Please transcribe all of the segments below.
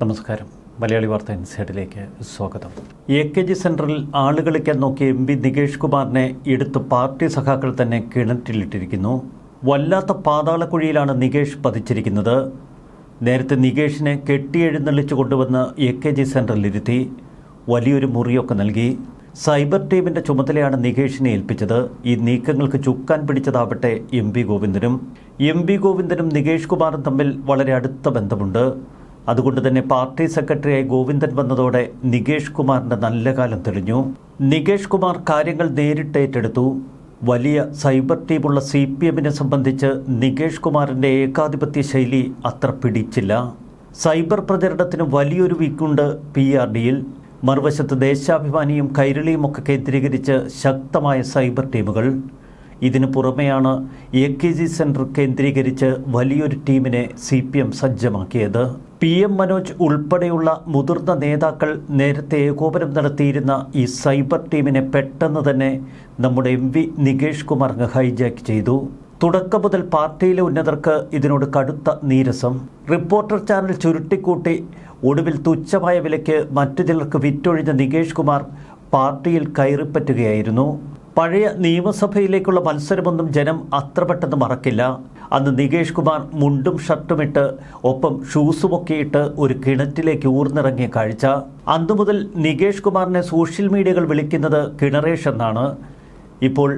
നമസ്കാരം. മലയാളി വാർത്ത ഇൻസൈഡിലേക്ക് സ്വാഗതം. AKG സെൻറ്ററിൽ ആളുകളിക്കാൻ നോക്കിയ MP നികേഷ് കുമാറിനെ എടുത്ത് പാർട്ടി സഖാക്കൾ തന്നെ കിണറ്റിലിട്ടിരിക്കുന്നു. വല്ലാത്ത പാതാളക്കുഴിയിലാണ് നികേഷ് പതിച്ചിരിക്കുന്നത്. നേരത്തെ നികേഷിനെ കെട്ടിയെഴുന്നള്ളിച്ചു കൊണ്ടുവന്ന് AKG സെൻറ്ററിലിരുത്തി വലിയൊരു മുറിയൊക്കെ നൽകി. സൈബർ ടീമിൻ്റെ ചുമതലയാണ് നികേഷിനെ ഏൽപ്പിച്ചത്. ഈ നീക്കങ്ങൾക്ക് ചുക്കാൻ പിടിച്ചതാവട്ടെ MP ഗോവിന്ദനും നികേഷ് കുമാറും തമ്മിൽ വളരെ അടുത്ത ബന്ധമുണ്ട്. അതുകൊണ്ട് തന്നെ പാർട്ടി സെക്രട്ടറിയായി ഗോവിന്ദൻ വന്നതോടെ നികേഷ് കുമാറിൻ്റെ നല്ല കാലം തെളിഞ്ഞു. നികേഷ് കുമാർ കാര്യങ്ങൾ നേരിട്ട് ഏറ്റെടുത്തു. വലിയ സൈബർ ടീമുള്ള CPM-നെ സംബന്ധിച്ച് നികേഷ് കുമാറിൻ്റെ ഏകാധിപത്യ ശൈലി അത്ര പിടിച്ചില്ല. സൈബർ പ്രചരണത്തിന് വലിയൊരു വീക്കുണ്ട് PRD-യിൽ. മറുവശത്ത് ദേശാഭിമാനിയും കൈരളിയും ഒക്കെ കേന്ദ്രീകരിച്ച് ശക്തമായ സൈബർ ടീമുകൾ. ഇതിനു പുറമെയാണ് AKG സെൻറ്റർ കേന്ദ്രീകരിച്ച് വലിയൊരു ടീമിനെ CPM സജ്ജമാക്കിയത്. PM മനോജ് ഉൾപ്പെടെയുള്ള മുതിർന്ന നേതാക്കൾ നേരത്തെ ഏകോപനം നടത്തിയിരുന്ന ഈ സൈബർ ടീമിനെ പെട്ടെന്ന് തന്നെ നമ്മുടെ MP നികേഷ് കുമാർ ഹൈജാക്ക് ചെയ്തു. തുടക്കം മുതൽ പാർട്ടിയിലെ ഉന്നതർക്ക് ഇതിനോട് കടുത്ത നീരസം. റിപ്പോർട്ടർ ചാനൽ ചുരുട്ടിക്കൂട്ടി ഒടുവിൽ തുച്ഛമായ വിലയ്ക്ക് മറ്റു ചിലർക്ക് വിറ്റൊഴിഞ്ഞ നികേഷ് കുമാർ പാർട്ടിയിൽ കയറിപ്പറ്റുകയായിരുന്നു. പഴയ നിയമസഭയിലേക്കുള്ള മത്സരമൊന്നും ജനം അത്ര പെട്ടെന്ന് മറക്കില്ല. അന്ന് നികേഷ് കുമാർ മുണ്ടും ഷർട്ടുമിട്ട് ഒപ്പം ഷൂസുമൊക്കെയിട്ട് ഒരു കിണറ്റിലേക്ക് ഊർന്നിറങ്ങിയ കാഴ്ച. അന്നു മുതൽ നികേഷ് കുമാറിനെ സോഷ്യൽ മീഡിയകൾ വിളിക്കുന്നത് കിണറേഷ് എന്നാണ്. ഇപ്പോൾ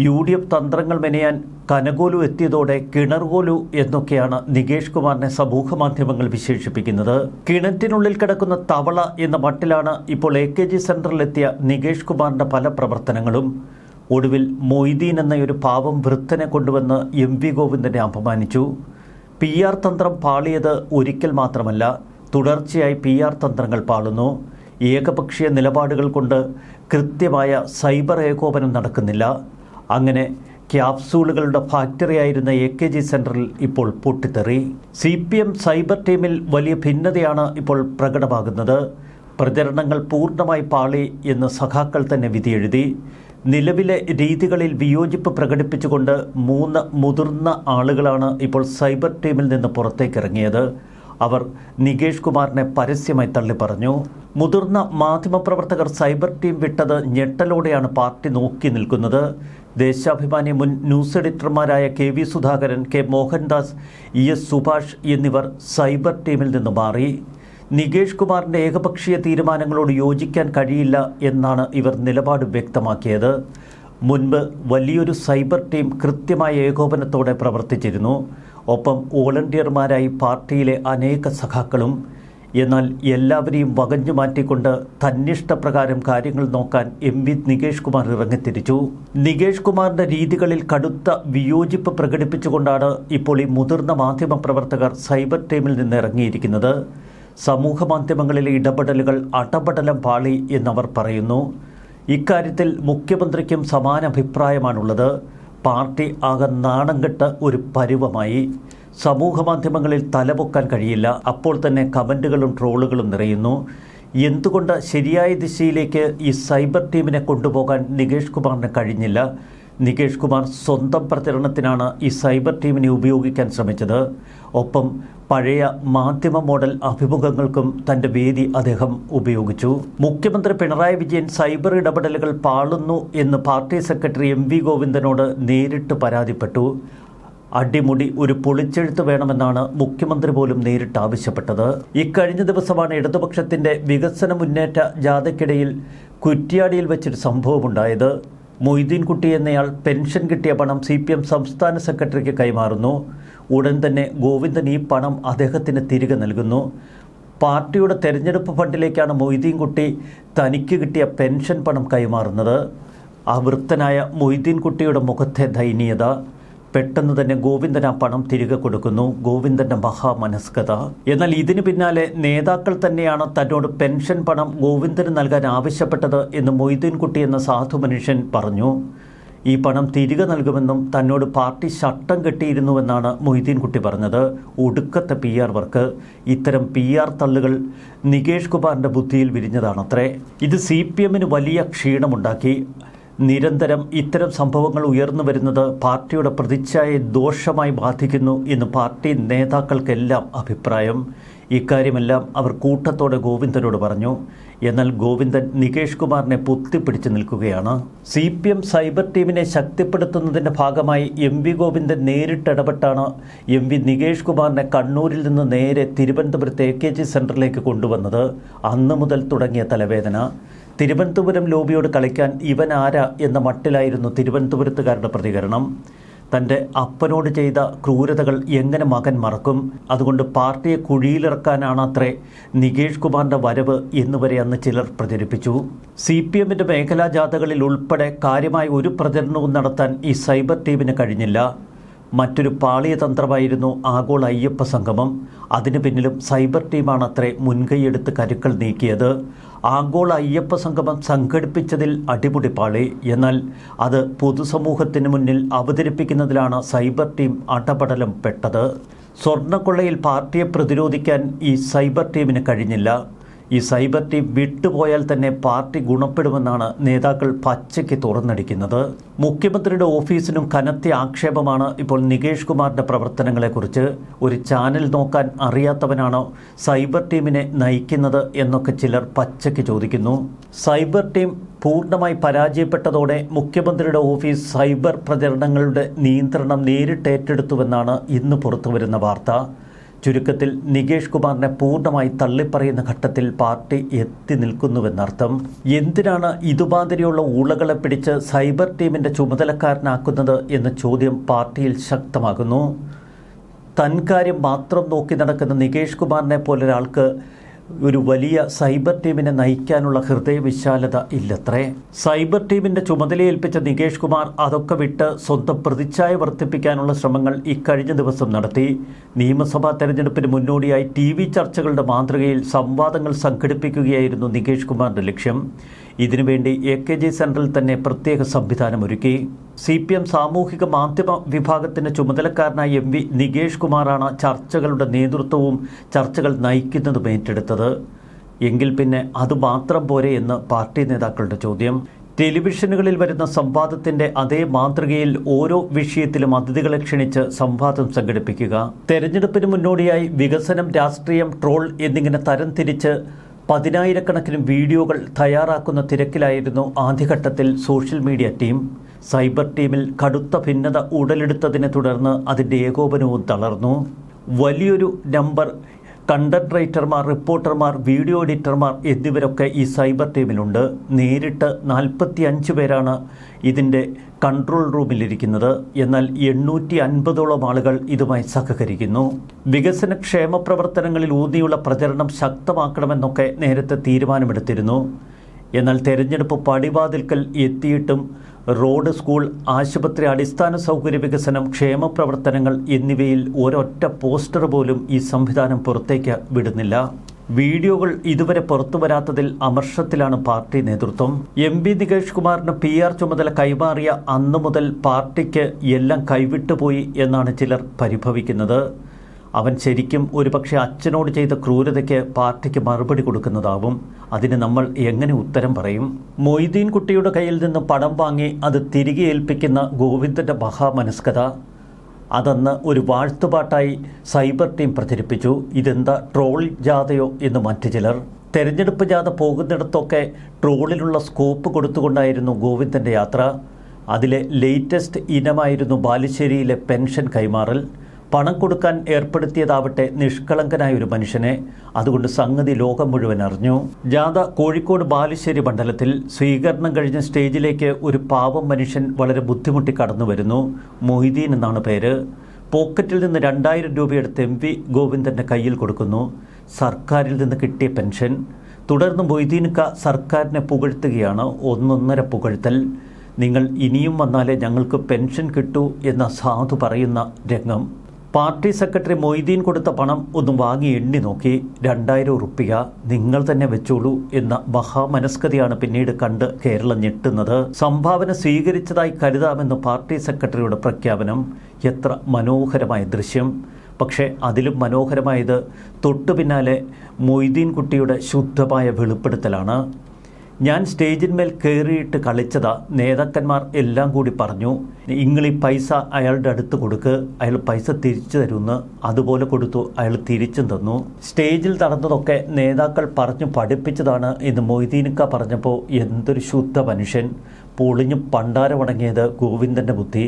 UDF തന്ത്രങ്ങൾ മെനയാൻ കനകോലു എത്തിയതോടെ കിണർകോലു എന്നൊക്കെയാണ് നികേഷ് കുമാറിനെ സമൂഹ മാധ്യമങ്ങൾ വിശേഷിപ്പിക്കുന്നത്. കിണറ്റിനുള്ളിൽ കിടക്കുന്ന തവള എന്ന മട്ടിലാണ് ഇപ്പോൾ AKG സെൻറ്ററിലെത്തിയ നികേഷ് കുമാറിൻ്റെ പല പ്രവർത്തനങ്ങളും. ഒടുവിൽ മൊയ്തീൻ എന്നൊരു പാവം വൃദ്ധനെ കൊണ്ടുവന്ന് MP ഗോവിന്ദനെ അപമാനിച്ചു. PR തന്ത്രം പാളിയത് ഒരിക്കൽ മാത്രമല്ല, തുടർച്ചയായി PR തന്ത്രങ്ങൾ പാളുന്നു. ഏകപക്ഷീയ നിലപാടുകൾ കൊണ്ട് കൃത്യമായ സൈബർ ഏകോപനം നടക്കുന്നില്ല. അങ്ങനെ ക്യാപ്സൂളുകളുടെ ഫാക്ടറിയായിരുന്ന AKG സെൻറ്ററിൽ ഇപ്പോൾ പൊട്ടിത്തെറി. CPM സൈബർ ടീമിൽ വലിയ ഭിന്നതയാണ് ഇപ്പോൾ പ്രകടമാകുന്നത്. പ്രചരണങ്ങൾ പൂർണ്ണമായി പാളി എന്ന് സഖാക്കൾ തന്നെ വിധിയെഴുതി. നിലവിലെ രീതികളിൽ വിയോജിപ്പ് പ്രകടിപ്പിച്ചുകൊണ്ട് 3 മുതിർന്ന ആളുകളാണ് ഇപ്പോൾ സൈബർ ടീമിൽ നിന്ന് പുറത്തേക്കിറങ്ങിയത്. അവർ നികേഷ് കുമാറിനെ പരസ്യമായി തള്ളിപ്പറഞ്ഞു. മുതിർന്ന മാധ്യമപ്രവർത്തകർ സൈബർ ടീം വിട്ടത് ഞെട്ടലോടെയാണ് പാർട്ടി നോക്കി നിൽക്കുന്നത്. ദേശാഭിമാനി മുൻ ന്യൂസ് എഡിറ്റർമാരായ KV Sudhakaran, K Mohandas, ES Subhash എന്നിവർ സൈബർ ടീമിൽ നിന്ന് മാറി. നികേഷ് കുമാറിൻ്റെ ഏകപക്ഷീയ തീരുമാനങ്ങളോട് യോജിക്കാൻ കഴിയില്ല എന്നാണ് ഇവർ നിലപാട് വ്യക്തമാക്കിയത്. മുൻപ് വലിയൊരു സൈബർ ടീം കൃത്യമായ ഏകോപനത്തോടെ പ്രവർത്തിച്ചിരുന്നു. ഒപ്പം വോളണ്ടിയർമാരായി പാർട്ടിയിലെ അനേക സഖാക്കളും. എന്നാൽ എല്ലാവരെയും വകഞ്ഞു മാറ്റിക്കൊണ്ട് തന്നിഷ്ടപ്രകാരം കാര്യങ്ങൾ നോക്കാൻ MP നികേഷ് കുമാർ ഇറങ്ങിത്തിരിച്ചു. നികേഷ് കുമാറിൻ്റെ രീതികളിൽ കടുത്ത വിയോജിപ്പ് പ്രകടിപ്പിച്ചുകൊണ്ടാണ് ഇപ്പോൾ ഈ മുതിർന്ന മാധ്യമപ്രവർത്തകർ സൈബർ ടീമിൽ നിന്ന് ഇറങ്ങിയിരിക്കുന്നത്. സമൂഹ മാധ്യമങ്ങളിലെ ഇടപെടലുകൾ അടപടലം പാളി എന്നവർ പറയുന്നു. ഇക്കാര്യത്തിൽ മുഖ്യമന്ത്രിക്കും സമാന അഭിപ്രായമാണുള്ളത്. പാർട്ടി ആകെ നാണം കെട്ട ഒരു പരുവമായി. സമൂഹ മാധ്യമങ്ങളിൽ തലപൊക്കാൻ കഴിയില്ല. അപ്പോൾ തന്നെ കമൻറ്റുകളും ട്രോളുകളും നിറയുന്നു. എന്തുകൊണ്ട് ശരിയായ ദിശയിലേക്ക് ഈ സൈബർ ടീമിനെ കൊണ്ടുപോകാൻ നികേഷ് കുമാറിന് കഴിഞ്ഞില്ല? നികേഷ് കുമാർ സ്വന്തം പ്രചരണത്തിനാണ് ഈ സൈബർ ടീമിനെ ഉപയോഗിക്കാൻ ശ്രമിച്ചത്. ഒപ്പം പഴയ മാധ്യമ മോഡൽ അഭിമുഖങ്ങൾക്കും തൻ്റെ വേദി അദ്ദേഹം ഉപയോഗിച്ചു. മുഖ്യമന്ത്രി പിണറായി വിജയൻ സൈബർ ഇടപെടലുകൾ പാളുന്നു എന്ന് പാർട്ടി സെക്രട്ടറി MP ഗോവിന്ദനോട് നേരിട്ട് പരാതിപ്പെട്ടു. അടിമുടി ഒരു പൊളിച്ചെഴുത്ത് വേണമെന്നാണ് മുഖ്യമന്ത്രി പോലും നേരിട്ട് ആവശ്യപ്പെട്ടത്. ഇക്കഴിഞ്ഞ ദിവസമാണ് ഇടതുപക്ഷത്തിൻ്റെ വികസന മുന്നേറ്റ ജാഥയ്ക്കിടയിൽ കുറ്റ്യാടിയിൽ വെച്ചൊരു സംഭവമുണ്ടായത്. മൊയ്തീൻ കുട്ടി എന്നയാൾ പെൻഷൻ കിട്ടിയ പണം CPM സംസ്ഥാന സെക്രട്ടറിക്ക് കൈമാറുന്നു. ഉടൻ തന്നെ ഗോവിന്ദൻ ഈ പണം അദ്ദേഹത്തിന് തിരികെ നൽകുന്നു. പാർട്ടിയുടെ തെരഞ്ഞെടുപ്പ് ഫണ്ടിലേക്കാണ് മൊയ്തീൻ കുട്ടി തനിക്ക് കിട്ടിയ പെൻഷൻ പണം കൈമാറുന്നത്. ആ വൃദ്ധനായ മൊയ്തീൻ കുട്ടിയുടെ മുഖത്തെ ദയനീയത. പെട്ടെന്ന് തന്നെ ഗോവിന്ദൻ ആ പണം തിരികെ കൊടുക്കുന്നു. ഗോവിന്ദൻ്റെ മഹാമനസ്കത. എന്നാൽ ഇതിന് പിന്നാലെ നേതാക്കൾ തന്നെയാണ് തന്നോട് പെൻഷൻ പണം ഗോവിന്ദന് നൽകാൻ ആവശ്യപ്പെട്ടത് എന്ന് മൊയ്തീൻ കുട്ടി എന്ന സാധു മനുഷ്യൻ പറഞ്ഞു. ഈ പണം തിരികെ നൽകുമെന്നും തന്നോട് പാർട്ടി ശട്ടം കെട്ടിയിരുന്നുവെന്നാണ് മൊയ്തീൻ കുട്ടി പറഞ്ഞത്. ഒടുക്കത്തെ PR വർക്ക്. ഇത്തരം PR തള്ളുകൾ നികേഷ് കുമാറിൻ്റെ ബുദ്ധിയിൽ വിരിഞ്ഞതാണത്രേ. ഇത് CPM-ന് വലിയ ക്ഷീണമുണ്ടാക്കി. നിരന്തരം ഇത്തരം സംഭവങ്ങൾ ഉയർന്നു വരുന്നത് പാർട്ടിയുടെ പ്രതിച്ഛായയെ ദോഷമായി ബാധിക്കുന്നു എന്ന് പാർട്ടി നേതാക്കൾക്കെല്ലാം അഭിപ്രായം. ഇക്കാര്യമെല്ലാം അവർ കൂട്ടത്തോടെ ഗോവിന്ദനോട് പറഞ്ഞു. എന്നാൽ ഗോവിന്ദൻ നികേഷ് കുമാറിനെ പൊത്തിപ്പിടിച്ചു നിൽക്കുകയാണ്. CPM സൈബർ ടീമിനെ ശക്തിപ്പെടുത്തുന്നതിൻ്റെ ഭാഗമായി MV ഗോവിന്ദൻ നേരിട്ടിടപെട്ടാണ് MV നികേഷ് കുമാറിനെ കണ്ണൂരിൽ നിന്ന് നേരെ തിരുവനന്തപുരത്ത് AKG സെൻറ്ററിലേക്ക് കൊണ്ടുവന്നത്. അന്ന് മുതൽ തുടങ്ങിയ തലവേദന. തിരുവനന്തപുരം ലോബിയോട് കളിക്കാൻ ഇവൻ ആരാ എന്ന മട്ടിലായിരുന്നു തിരുവനന്തപുരത്തുകാരുടെ പ്രതികരണം. തൻ്റെ അപ്പനോട് ചെയ്ത ക്രൂരതകൾ എങ്ങനെ മകൻ മറക്കും? അതുകൊണ്ട് പാർട്ടിയെ കുഴിയിലിറക്കാനാണത്രേ നികേഷ് കുമാറിൻ്റെ വരവ് എന്നുവരെ അന്ന് ചിലർ പ്രചരിപ്പിച്ചു. CPMൻ്റെ മേഖലാ ജാഥകളിൽ ഉൾപ്പെടെ കാര്യമായ ഒരു പ്രചരണവും നടത്താൻ ഈ സൈബർ ടീമിന് കഴിഞ്ഞില്ല. മറ്റൊരു പാളിയ തന്ത്രമായിരുന്നു ആഗോള അയ്യപ്പ സംഗമം. അതിനു പിന്നിലും സൈബർ ടീമാണത്രേ മുൻകൈയെടുത്ത് കരുക്കൾ നീക്കിയത്. ആഗോള അയ്യപ്പ സംഗമം സംഘടിപ്പിച്ചതിൽ അടിമുടി പാളി. എന്നാൽ അത് പൊതുസമൂഹത്തിന് മുന്നിൽ അവതരിപ്പിക്കുന്നതിലാണ് സൈബർ ടീം അടപടലം പെട്ടത്. സ്വർണ്ണക്കൊള്ളയിൽ പാർട്ടിയെ പ്രതിരോധിക്കാൻ ഈ സൈബർ ടീമിന് കഴിഞ്ഞില്ല. ഈ സൈബർ ടീം വിട്ടുപോയാൽ തന്നെ പാർട്ടി ഗുണപ്പെടുമെന്നാണ് നേതാക്കൾ പച്ചയ്ക്ക് തുറന്നടിക്കുന്നത്. മുഖ്യമന്ത്രിയുടെ ഓഫീസിനും കനത്ത ആക്ഷേപമാണ് ഇപ്പോൾ നികേഷ് കുമാറിൻ്റെ പ്രവർത്തനങ്ങളെക്കുറിച്ച്. ഒരു ചാനൽ നോക്കാൻ അറിയാത്തവനാണോ സൈബർ ടീമിനെ നയിക്കുന്നത് എന്നൊക്കെ ചിലർ പച്ചയ്ക്ക് ചോദിക്കുന്നു. സൈബർ ടീം പൂർണ്ണമായി പരാജയപ്പെട്ടതോടെ മുഖ്യമന്ത്രിയുടെ ഓഫീസ് സൈബർ പ്രചരണങ്ങളുടെ നിയന്ത്രണം നേരിട്ട് ഏറ്റെടുത്തുവെന്നാണ് ഇന്ന് പുറത്തുവരുന്ന വാർത്ത. ചുരുക്കത്തിൽ നികേഷ് കുമാറിനെ പൂർണ്ണമായി തള്ളിപ്പറയുന്ന ഘട്ടത്തിൽ പാർട്ടി എത്തി നിൽക്കുന്നുവെന്നർത്ഥം. എന്തിനാണ് ഇതുമാതിരിയുള്ള ഊളകളെ പിടിച്ച് സൈബർ ടീമിൻ്റെ ചുമതലക്കാരനാക്കുന്നത് എന്ന ചോദ്യം പാർട്ടിയിൽ ശക്തമാകുന്നു. തൻകാര്യം മാത്രം നോക്കി നടക്കുന്ന നികേഷ് കുമാറിനെ പോലൊരാൾക്ക് ഒരു വലിയ സൈബർ ടീമിനെ നയിക്കാനുള്ള ഹൃദയവിശാലത ഇല്ലത്രേ. സൈബർ ടീമിൻ്റെ ചുമതലയേൽപ്പിച്ച നികേഷ് കുമാർ അതൊക്കെ വിട്ട് സ്വന്തം പ്രതിച്ഛായ വർദ്ധിപ്പിക്കാനുള്ള ശ്രമങ്ങൾ ഇക്കഴിഞ്ഞ ദിവസം നടത്തി. നിയമസഭാ തെരഞ്ഞെടുപ്പിന് മുന്നോടിയായി TV ചർച്ചകളുടെ മാതൃകയിൽ സംവാദങ്ങൾ സംഘടിപ്പിക്കുകയായിരുന്നു നികേഷ് കുമാറിൻ്റെ ലക്ഷ്യം. ഇതിനുവേണ്ടി AKG സെൻറ്ററിൽ തന്നെ പ്രത്യേക സംവിധാനമൊരുക്കി. CPM സാമൂഹിക മാധ്യമ വിഭാഗത്തിൻ്റെ ചുമതലക്കാരനായ MV നികേഷ് കുമാറാണ് ചർച്ചകളുടെ നേതൃത്വവും ചർച്ചകൾ നയിക്കുന്നതും ഏറ്റെടുത്തത്. എങ്കിൽ പിന്നെ അതുമാത്രം പോരെ എന്ന് പാർട്ടി നേതാക്കളുടെ ചോദ്യം. ടെലിവിഷനുകളിൽ വരുന്ന സംവാദത്തിൻ്റെ അതേ മാതൃകയിൽ ഓരോ വിഷയത്തിലും അതിഥികളെ ക്ഷണിച്ച് സംവാദം സംഘടിപ്പിക്കുക. തെരഞ്ഞെടുപ്പിന് മുന്നോടിയായി വികസനം, രാഷ്ട്രീയം, ട്രോൾ എന്നിങ്ങനെ തരംതിരിച്ച് 10,000-കണക്കിന് വീഡിയോകൾ തയ്യാറാക്കുന്ന തിരക്കിലായിരുന്നു ആദ്യഘട്ടത്തിൽ സോഷ്യൽ മീഡിയ ടീം. സൈബർ ടീമിൽ കടുത്ത ഭിന്നത ഉടലെടുത്തതിനെ തുടർന്ന് അതിൻ്റെ ഏകോപനവും തളർന്നു. വലിയൊരു നമ്പർ കണ്ടന്റ് റൈറ്റർമാർ, റിപ്പോർട്ടർമാർ, വീഡിയോ എഡിറ്റർമാർ എന്നിവരൊക്കെ ഈ സൈബർ ടീമിലുണ്ട്. നേരിട്ട് 45 പേരാണ് ഇതിൻ്റെ കൺട്രോൾ റൂമിലിരിക്കുന്നത്. എന്നാൽ 850ഓളം ആളുകൾ ഇതുമായി സഹകരിക്കുന്നു. വികസന ക്ഷേമ പ്രവർത്തനങ്ങളിൽ ഊന്നിയുള്ള പ്രചരണം ശക്തമാക്കണമെന്നൊക്കെ നേരത്തെ തീരുമാനമെടുത്തിരുന്നു. എന്നാൽ തെരഞ്ഞെടുപ്പ് പടിവാതിൽക്കൽ എത്തിയിട്ടും റോഡ്, സ്കൂൾ, ആശുപത്രി, അടിസ്ഥാന സൗകര്യ വികസനം, ക്ഷേമ പ്രവർത്തനങ്ങൾ എന്നിവയിൽ ഒരൊറ്റ പോസ്റ്റർ പോലും ഈ സംവിധാനം പുറത്തേക്ക് വിടുന്നില്ല. വീഡിയോകൾ ഇതുവരെ പുറത്തു വരാത്തതിൽ അമർഷത്തിലാണ് പാർട്ടി നേതൃത്വം. MV നികേഷ് കുമാറിന് PR ചുമതല കൈമാറിയ അന്നു മുതൽ പാർട്ടിക്ക് എല്ലാം കൈവിട്ടുപോയി എന്നാണ് ചിലർ പരിഭവിക്കുന്നത്. അവൻ ശരിക്കും ഒരുപക്ഷെ അച്ഛനോട് ചെയ്ത ക്രൂരതയ്ക്ക് പാർട്ടിക്ക് മറുപടി കൊടുക്കുന്നതാവും. അതിന് നമ്മൾ എങ്ങനെ ഉത്തരം പറയും? മൊയ്തീൻ കുട്ടിയുടെ കയ്യിൽ നിന്ന് പണം വാങ്ങി അത് തിരികെ ഏൽപ്പിക്കുന്ന ഗോവിന്ദൻ്റെ മഹാമനസ്കത അതന്ന് ഒരു വാഴ്ത്തുപാട്ടായി സൈബർ ടീം പ്രചരിപ്പിച്ചു. ഇതെന്താ ട്രോൾ ജാഥയോ എന്ന് മറ്റു ചിലർ. തെരഞ്ഞെടുപ്പ് ജാഥ പോകുന്നിടത്തൊക്കെ ട്രോളിലുള്ള സ്കോപ്പ് കൊടുത്തുകൊണ്ടായിരുന്നു ഗോവിന്ദൻ്റെ യാത്ര. അതിലെ ലേറ്റസ്റ്റ് ഇനമായിരുന്നു ബാലുശ്ശേരിയിലെ പെൻഷൻ കൈമാറൽ. പണം കൊടുക്കാൻ ഏർപ്പെടുത്തിയതാവട്ടെ നിഷ്കളങ്കനായ ഒരു മനുഷ്യനെ. അതുകൊണ്ട് സംഗതി ലോകം മുഴുവൻ അറിഞ്ഞു. ജാഥ കോഴിക്കോട് ബാലുശ്ശേരി മണ്ഡലത്തിൽ. സ്വീകരണം കഴിഞ്ഞ സ്റ്റേജിലേക്ക് ഒരു പാവം മനുഷ്യൻ വളരെ ബുദ്ധിമുട്ടി കടന്നു വരുന്നു. മൊയ്തീൻ എന്നാണ് പേര്. പോക്കറ്റിൽ നിന്ന് 2000 രൂപയെടുത്ത് MV ഗോവിന്ദൻ്റെ കയ്യിൽ കൊടുക്കുന്നു. സർക്കാരിൽ നിന്ന് കിട്ടിയ പെൻഷൻ. തുടർന്ന് മൊയ്തീൻക സർക്കാരിനെ പുകഴ്ത്തുകയാണ്. ഒന്നൊന്നര പുകഴ്ത്തൽ. നിങ്ങൾ ഇനിയും വന്നാലേ ഞങ്ങൾക്ക് പെൻഷൻ കിട്ടൂ എന്ന സാധു പറയുന്ന രംഗം. പാർട്ടി സെക്രട്ടറി മൊയ്തീൻ കൊടുത്ത പണം ഒന്ന് വാങ്ങി എണ്ണി നോക്കി. 2000 റുപ്യ നിങ്ങൾ തന്നെ വെച്ചോളൂ എന്ന മഹാമനസ്കതയാണ് പിന്നീട് കണ്ട് കേരളം ഞെട്ടുന്നത്. സംഭാവന സ്വീകരിച്ചതായി കരുതാമെന്ന് പാർട്ടി സെക്രട്ടറിയുടെ പ്രഖ്യാപനം. എത്ര മനോഹരമായ ദൃശ്യം! പക്ഷേ അതിലും മനോഹരമായത് തൊട്ടു പിന്നാലെ മൊയ്തീൻ കുട്ടിയുടെ ശുദ്ധമായ വെളിപ്പെടുത്തലാണ്. ഞാൻ സ്റ്റേജിന്മേൽ കയറിയിട്ട് കളിച്ചതാ. നേതാക്കന്മാർ എല്ലാം കൂടി പറഞ്ഞു, ഇങ്ങളീ പൈസ അയാളുടെ അടുത്ത് കൊടുക്ക്, അയാൾ പൈസ തിരിച്ചു തരുമെന്ന്. അതുപോലെ കൊടുത്തു, അയാൾ തിരിച്ചും തന്നു. സ്റ്റേജിൽ നടന്നതൊക്കെ നേതാക്കൾ പറഞ്ഞു പഠിപ്പിച്ചതാണ് എന്ന് മൊയ്തീനിക്ക പറഞ്ഞപ്പോൾ എന്തൊരു ശുദ്ധ മനുഷ്യൻ. പൊളിഞ്ഞു പണ്ടാരമടങ്ങിയത് ഗോവിന്ദൻ്റെ ബുദ്ധി.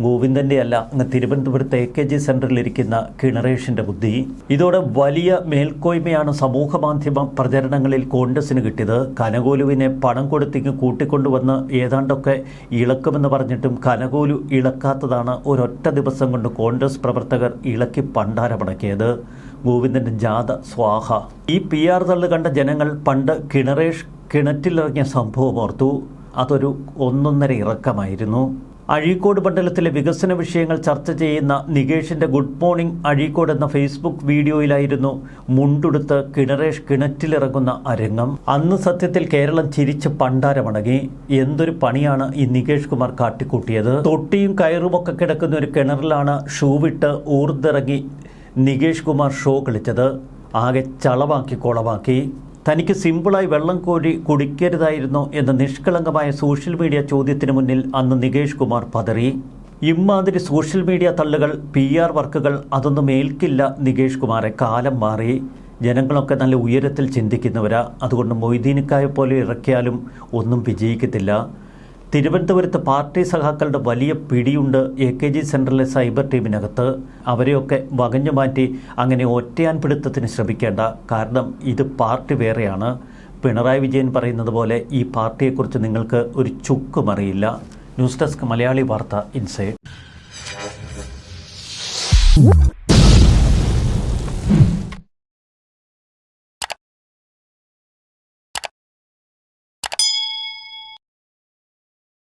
ഗോവിന്ദൻ്റെ അല്ല, അങ്ങ് തിരുവനന്തപുരത്ത് AKG സെൻറ്ററിലിരിക്കുന്ന കിണറേഷിൻ്റെ ബുദ്ധി. ഇതോടെ വലിയ മേൽക്കോയ്മയാണ് സമൂഹ മാധ്യമ പ്രചരണങ്ങളിൽ കോൺഗ്രസിന് കിട്ടിയത്. കനകോലുവിനെ പണം കൊടുത്തേക്ക് കൂട്ടിക്കൊണ്ടുവന്ന് ഏതാണ്ടൊക്കെ ഇളക്കുമെന്ന് പറഞ്ഞിട്ടും കനകോലു ഇളക്കാത്തതാണ് ഒരൊറ്റ ദിവസം കൊണ്ട് കോൺഗ്രസ് പ്രവർത്തകർ ഇളക്കി പണ്ടാരമടക്കിയത്. ഗോവിന്ദൻ്റെ ജാഥ സ്വാഹ. ഈ PR തള്ളു കണ്ട ജനങ്ങൾ പണ്ട് കിണറേഷ് കിണറ്റിലിറങ്ങിയ സംഭവം ഓർത്തു. അതൊരു ഒന്നൊന്നര ഇറക്കമായിരുന്നു. അഴീക്കോട് മണ്ഡലത്തിലെ വികസന വിഷയങ്ങൾ ചർച്ച ചെയ്യുന്ന നികേഷിൻ്റെ ഗുഡ് മോർണിംഗ് അഴീക്കോട് എന്ന ഫേസ്ബുക്ക് വീഡിയോയിലായിരുന്നു മുണ്ടുടുത്ത് കിണറേഷ് കിണറ്റിലിറങ്ങുന്ന അരങ്ങം. അന്ന് സത്യത്തിൽ കേരളം ചിരിച്ച് പണ്ടാരമടങ്ങി. എന്തൊരു പണിയാണ് ഈ നികേഷ് കുമാർ കാട്ടിക്കൂട്ടിയത്. തൊട്ടിയും കയറുമൊക്കെ കിടക്കുന്ന ഒരു കിണറിലാണ് ഷൂ വിട്ട് ഊർന്നിറങ്ങി നികേഷ് കുമാർ ഷോ കളിച്ചത്. ആകെ ചളവാക്കി കൊളവാക്കി. തനിക്ക് സിമ്പിളായി വെള്ളം കോരി കുടിക്കരുതായിരുന്നു എന്ന നിഷ്കളങ്കമായ സോഷ്യൽ മീഡിയ ചോദ്യത്തിന് മുന്നിൽ അന്ന് നികേഷ് കുമാർ പതറി. ഇമ്മാതിരി സോഷ്യൽ മീഡിയ തള്ളുകൾ, PR വർക്കുകൾ അതൊന്നും ഏൽക്കില്ല നികേഷ് കുമാറെ. കാലം മാറി. ജനങ്ങളൊക്കെ നല്ല ഉയരത്തിൽ ചിന്തിക്കുന്നവരാ. അതുകൊണ്ട് മൊയ്തീനിക്കായെ പോലെ ഇറക്കിയാലും ഒന്നും വിജയിക്കത്തില്ല. തിരുവനന്തപുരത്ത് പാർട്ടി സഖാക്കളുടെ വലിയ പിടിയുണ്ട് AKG സെൻറ്ററിലെ സൈബർ ടീമിനകത്ത്. അവരെയൊക്കെ വകഞ്ഞു മാറ്റി അങ്ങനെ ഒറ്റയാൻ പിടുത്തത്തിന് ശ്രമിക്കേണ്ട. കാരണം ഇത് പാർട്ടി വേറെയാണ്. പിണറായി വിജയൻ പറയുന്നത് പോലെ ഈ പാർട്ടിയെക്കുറിച്ച് നിങ്ങൾക്ക് ഒരു ചുക്കും അറിയില്ല. ന്യൂസ് ഡെസ്ക് മലയാളി വാർത്ത ഇൻസൈഡ്.